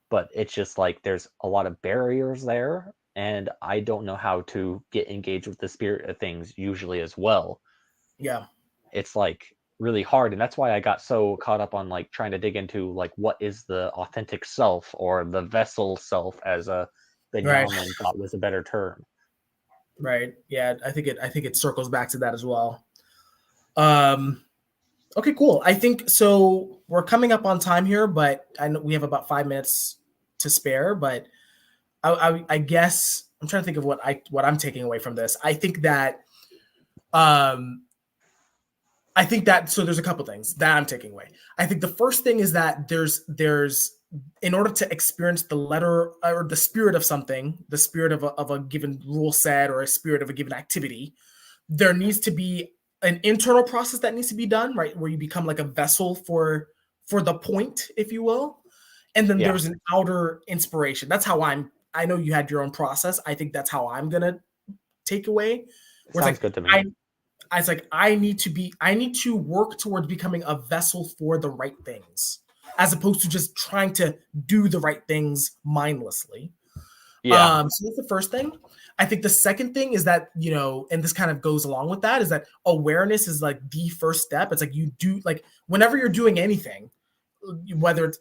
But it's just like there's a lot of barriers there, and I don't know how to get engaged with the spirit of things usually as well. Yeah. It's like really hard, and that's why I got so caught up on like trying to dig into like what is the authentic self or the vessel self, as Right. Benjamin thought was a better term. Right. Yeah. I think it circles back to that as well. Um, okay, cool. I think so. We're coming up on time here, but I know we have about 5 minutes to spare. But I guess I'm trying to think of what I'm taking away from this. Um, I think that so there's a couple things that I'm taking away. I think the first thing is that there's in order to experience the letter or the spirit of something, the spirit of a given rule set or a spirit of a given activity, there needs to be an internal process that needs to be done, right? Where you become like a vessel for the point, if you will. And then Yeah, there's an outer inspiration. That's how I know you had your own process. I think that's how I'm gonna take away. Where it's sounds like good to me. I need to work towards becoming a vessel for the right things, as opposed to just trying to do the right things mindlessly. Yeah, So that's the first thing. I think the second thing is that, and this kind of goes along with that, is that awareness is like the first step. It's like you do, like, whenever you're doing anything, whether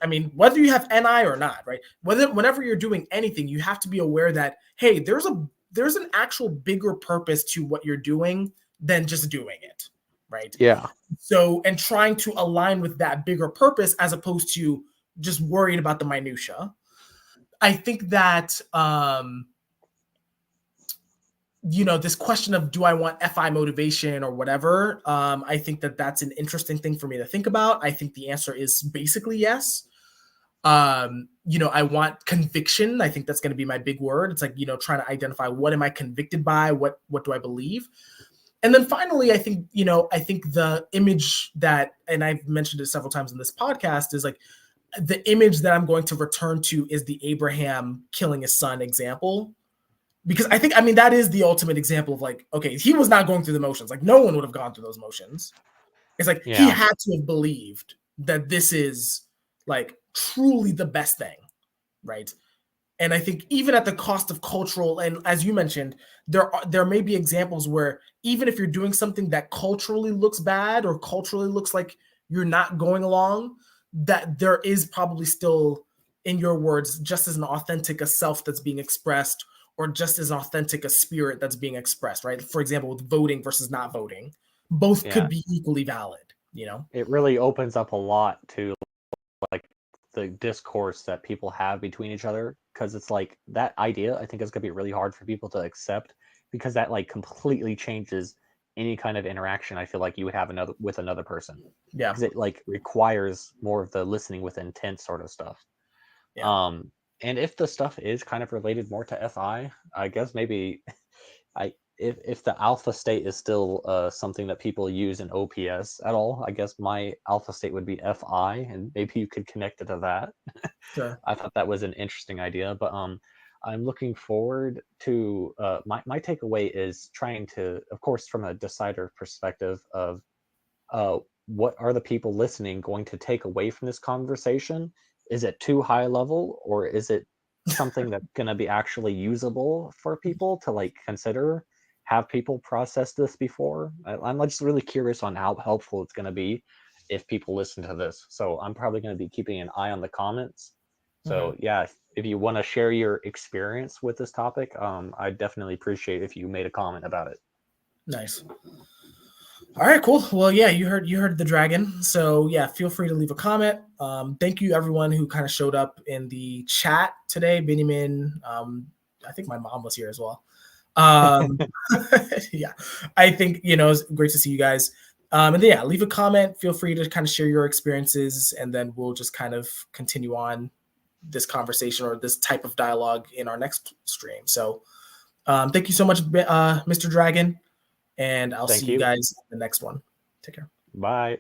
you have NI or not, right? Whenever you're doing anything, you have to be aware that, hey, there's an actual bigger purpose to what you're doing than just doing it, right? yeah, So, and trying to align with that bigger purpose as opposed to just worrying about the minutia. I think that this question of, do I want FI motivation or whatever? I think that that's an interesting thing for me to think about. I think the answer is basically yes. I want conviction. I think that's going to be my big word. It's like, trying to identify, what am I convicted by? What do I believe? And then finally, I think the image that, and I've mentioned it several times in this podcast, is like the image that I'm going to return to is the Abraham killing his son example. Because that is the ultimate example of like, okay, he was not going through the motions. Like, no one would have gone through those motions. It's like he yeah, had to have believed that this is like truly the best thing, right? And I think even at the cost of cultural, and as you mentioned, there may be examples where even if you're doing something that culturally looks bad or culturally looks like you're not going along, that there is probably still, in your words, just as an authentic a self that's being expressed, or just as authentic a spirit that's being expressed, right? For example, with voting versus not voting, both yeah. could be equally valid. It really opens up a lot to like the discourse that people have between each other, because it's like that idea I think is going to be really hard for people to accept, because that like completely changes any kind of interaction I feel like you would have another person, Yeah. because it like requires more of the listening with intent sort of stuff. Yeah. um and if the stuff is kind of related more to I guess maybe I if the alpha state is still something that people use in OPS at all, I guess my alpha state would be FI, and maybe you could connect it to that. Sure. I thought that was an interesting idea, but I'm looking forward to my takeaway is trying to, of course, from a decider perspective of uh, what are the people listening going to take away from this conversation? Is it too high level, or is it something that's going to be actually usable for people to like consider? Have people processed this before? I'm just really curious on how helpful it's going to be if people listen to this. So I'm probably going to be keeping an eye on the comments. Mhm. So yeah, if you want to share your experience with this topic, I definitely appreciate if you made a comment about it. Nice. All right, cool. Well, yeah, you heard the dragon. So yeah, feel free to leave a comment. Thank you everyone who kind of showed up in the chat today. Benjamin, I think my mom was here as well. Um, yeah, I think it's great to see you guys. And then, yeah, leave a comment. Feel free to kind of share your experiences, and then we'll just kind of continue on this conversation or this type of dialogue in our next stream. So, thank you so much, Mr. Dragon. And I'll see Thank you you. guys in the next one. Take care. Bye.